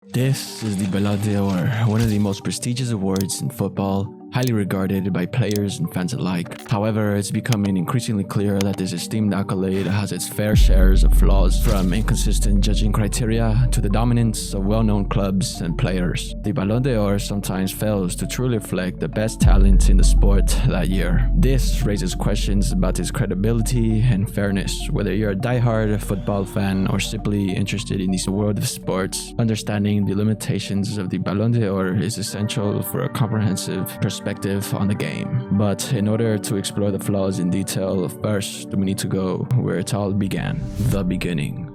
This is the Ballon D'Or, one of the most prestigious awards in football, highly regarded by players and fans alike. However, it's becoming increasingly clear that this esteemed accolade has its fair shares of flaws, from inconsistent judging criteria to the dominance of well-known clubs and players. The Ballon d'Or sometimes fails to truly reflect the best talent in the sport that year. This raises questions about its credibility and fairness. Whether you're a die-hard football fan or simply interested in the world of sports, understanding the limitations of the Ballon d'Or is essential for a comprehensive perspective on the game. But in order to explore the flaws in detail, first we need to go where it all began, the beginning.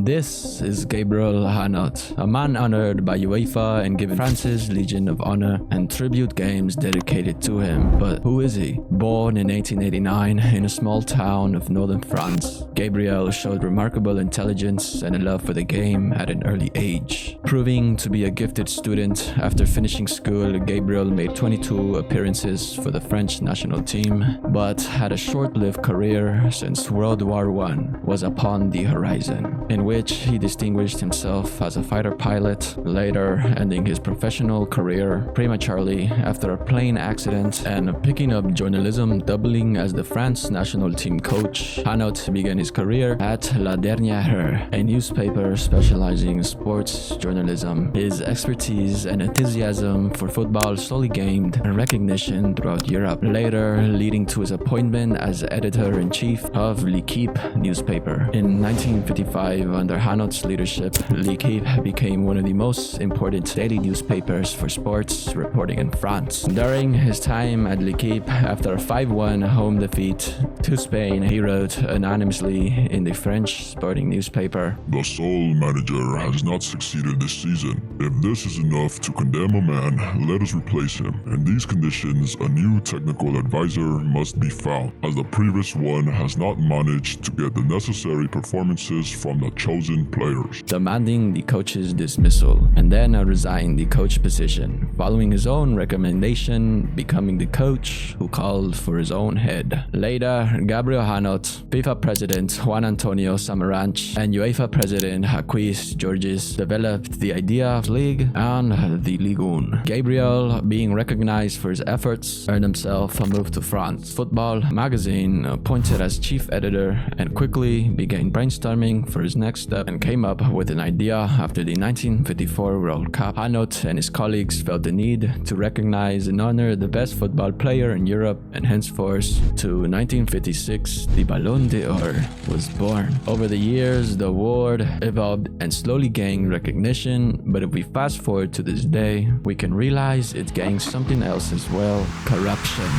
This is Gabriel Hanot, a man honored by UEFA and given France's Legion of Honor and tribute games dedicated to him. But who is he? Born in 1889 in a small town of northern France, Gabriel showed remarkable intelligence and a love for the game at an early age. Proving to be a gifted student, after finishing school, Gabriel made 22 appearances for the French national team, but had a short-lived career since World War I was upon the horizon, in which he distinguished himself as a fighter pilot, later ending his professional career prematurely after a plane accident and picking up journalism, doubling as the France national team coach. Hanot began his career at La Dernière Heure, a newspaper specializing in sports journalism. His expertise and enthusiasm for football slowly gained recognition throughout Europe, later leading to his appointment as editor-in-chief of L'Équipe newspaper. In 1955, under Hanot's leadership, L'Équipe became one of the most important daily newspapers for sports reporting in France. During his time at L'Équipe, after a 5-1 home defeat to Spain, he wrote anonymously in the French sporting newspaper, "The sole manager has not succeeded this season. If this is enough to condemn a man, let us replace him. In these conditions, a new technical advisor must be found, as the previous one has not managed to get the necessary performances from the chosen players," demanding the coach's dismissal, and then resigned the coach position, following his own recommendation, becoming the coach who called for his own head. Later, Gabriel Hanot, FIFA President Juan Antonio Samaranch, and UEFA President Jacques Georges developed the idea of League and the Ligue 1. Gabriel, being recognized for his efforts, earned himself a move to France. Football magazine appointed as chief editor and quickly began brainstorming for his next step and came up with an idea after the 1954 World Cup. Hanot and his colleagues felt the need to recognize and honor the best football player in Europe, and henceforth to 1956, the Ballon d'Or was born. Over the years, the award evolved and slowly gained recognition, but if we fast forward to this day, we can realize it gained something else as well: corruption.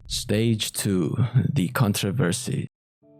Stage 2, the controversy.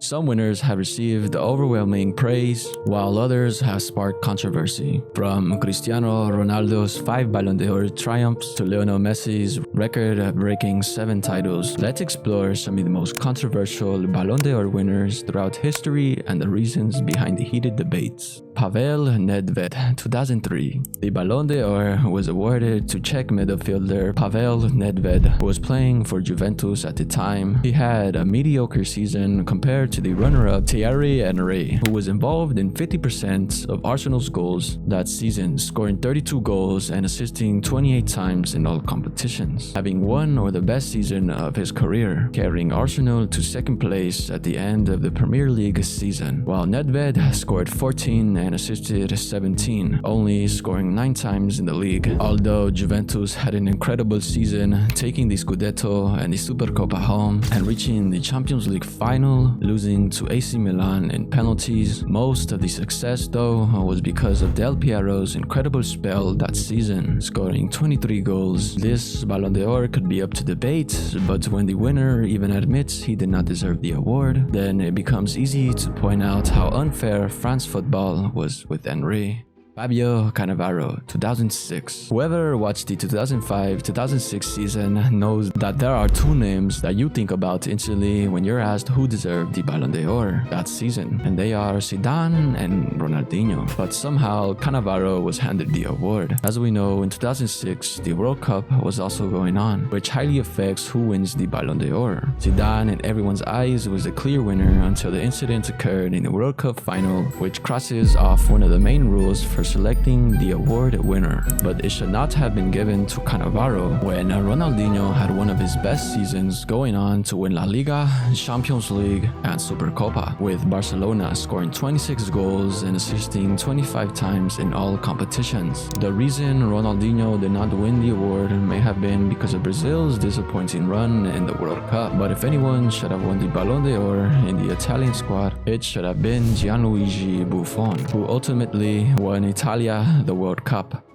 Some winners have received overwhelming praise, while others have sparked controversy. From Cristiano Ronaldo's 5 Ballon d'Or triumphs to Lionel Messi's record-breaking 7 titles, let's explore some of the most controversial Ballon d'Or winners throughout history and the reasons behind the heated debates. Pavel Nedved, 2003. The Ballon d'Or was awarded to Czech midfielder Pavel Nedved, who was playing for Juventus at the time. He had a mediocre season compared to the runner-up Thierry Henry, who was involved in 50% of Arsenal's goals that season, scoring 32 goals and assisting 28 times in all competitions, having one or the best season of his career, carrying Arsenal to second place at the end of the Premier League season, while Nedved scored 14 and assisted 17, only scoring 9 times in the league. Although Juventus had an incredible season, taking the Scudetto and the Supercoppa home and reaching the Champions League final, losing to AC Milan in penalties. Most of the success, though, was because of Del Piero's incredible spell that season, scoring 23 goals. This Ballon d'Or could be up to debate, but when the winner even admits he did not deserve the award, then it becomes easy to point out how unfair France football was with Henry. Fabio Cannavaro, 2006. Whoever watched the 2005-2006 season knows that there are 2 names that you think about instantly when you're asked who deserved the Ballon d'Or that season, and they are Zidane and Ronaldinho. But somehow Cannavaro was handed the award. As we know, in 2006, the World Cup was also going on, which highly affects who wins the Ballon d'Or. Zidane, in everyone's eyes, was the clear winner until the incident occurred in the World Cup final, which crosses off one of the main rules for selecting the award winner, but it should not have been given to Cannavaro when Ronaldinho had one of his best seasons, going on to win La Liga, Champions League, and Supercopa, with Barcelona scoring 26 goals and assisting 25 times in all competitions. The reason Ronaldinho did not win the award may have been because of Brazil's disappointing run in the World Cup, but if anyone should have won the Ballon D'Or in the Italian squad, it should have been Gianluigi Buffon, who ultimately won Italia the World Cup.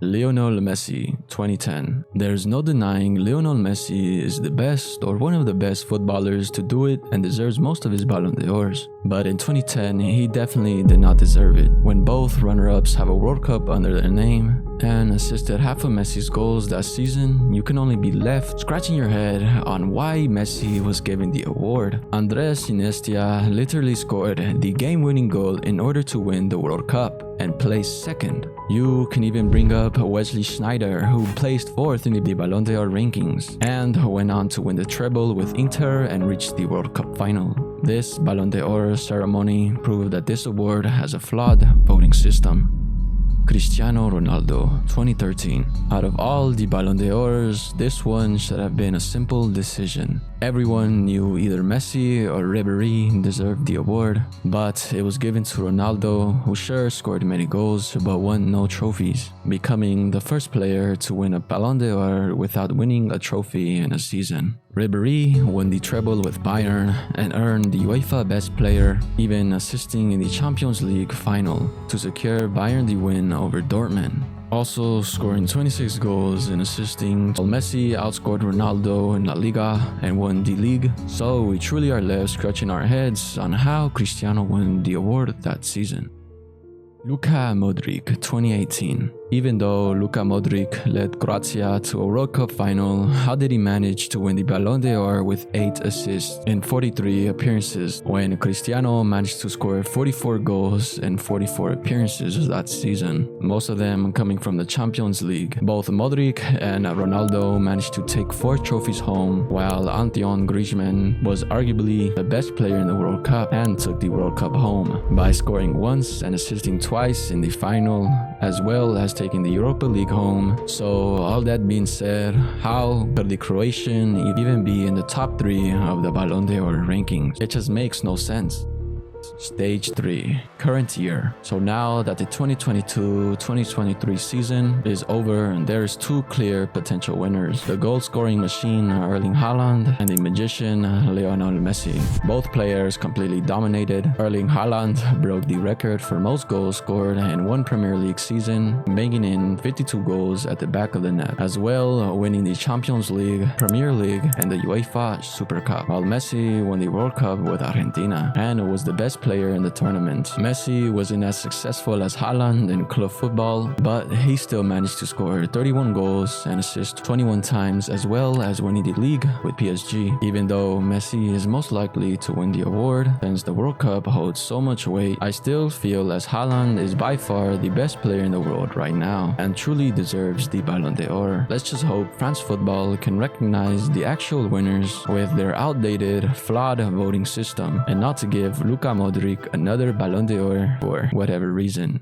Lionel Messi, 2010. There's no denying Lionel Messi is the best or one of the best footballers to do it and deserves most of his Ballon d'Ors. But in 2010, he definitely did not deserve it, when both runner-ups have a World Cup under their name and assisted half of Messi's goals that season. You can only be left scratching your head on why Messi was given the award. Andres Iniesta literally scored the game-winning goal in order to win the World Cup and placed second. You can even bring up Wesley Sneijder, who placed fourth in the Ballon d'Or rankings and went on to win the treble with Inter and reach the World Cup final. This Ballon d'Or ceremony proved that this award has a flawed voting system. Cristiano Ronaldo, 2013. Out of all the Ballon d'Ors, this one should have been a simple decision. Everyone knew either Messi or Ribéry deserved the award, but it was given to Ronaldo, who sure scored many goals but won no trophies, becoming the first player to win a Ballon d'Or without winning a trophy in a season. Ribéry won the treble with Bayern and earned the UEFA Best Player, even assisting in the Champions League final to secure Bayern the win over Dortmund. Also scoring 26 goals and assisting, while Messi outscored Ronaldo in La Liga and won the league. So we truly are left scratching our heads on how Cristiano won the award that season. Luka Modric, 2018. Even though Luka Modric led Croatia to a World Cup final, how did he manage to win the Ballon d'Or with 8 assists in 43 appearances when Cristiano managed to score 44 goals in 44 appearances that season, most of them coming from the Champions League? Both Modric and Ronaldo managed to take 4 trophies home, while Antoine Griezmann was arguably the best player in the World Cup and took the World Cup home by scoring once and assisting twice in the final, as well as taking the Europa League home. So all that being said, how could the Croatian even be in the top 3 of the Ballon d'Or rankings? It just makes no sense. Stage 3, current year. So now that the 2022-2023 season is over, and there's 2 clear potential winners: the goal-scoring machine Erling Haaland and the magician Lionel Messi. Both players completely dominated. Erling Haaland broke the record for most goals scored in one Premier League season, banging in 52 goals at the back of the net, as well winning the Champions League, Premier League, and the UEFA Super Cup, while Messi won the World Cup with Argentina and was the best player in the tournament. Messi wasn't as successful as Haaland in club football, but he still managed to score 31 goals and assist 21 times, as well as winning the league with PSG. Even though Messi is most likely to win the award, since the World Cup holds so much weight, I still feel as Haaland is by far the best player in the world right now and truly deserves the Ballon d'Or. Let's just hope France football can recognize the actual winners with their outdated, flawed voting system, and not to give Luka Modric another Ballon d'Or for whatever reason.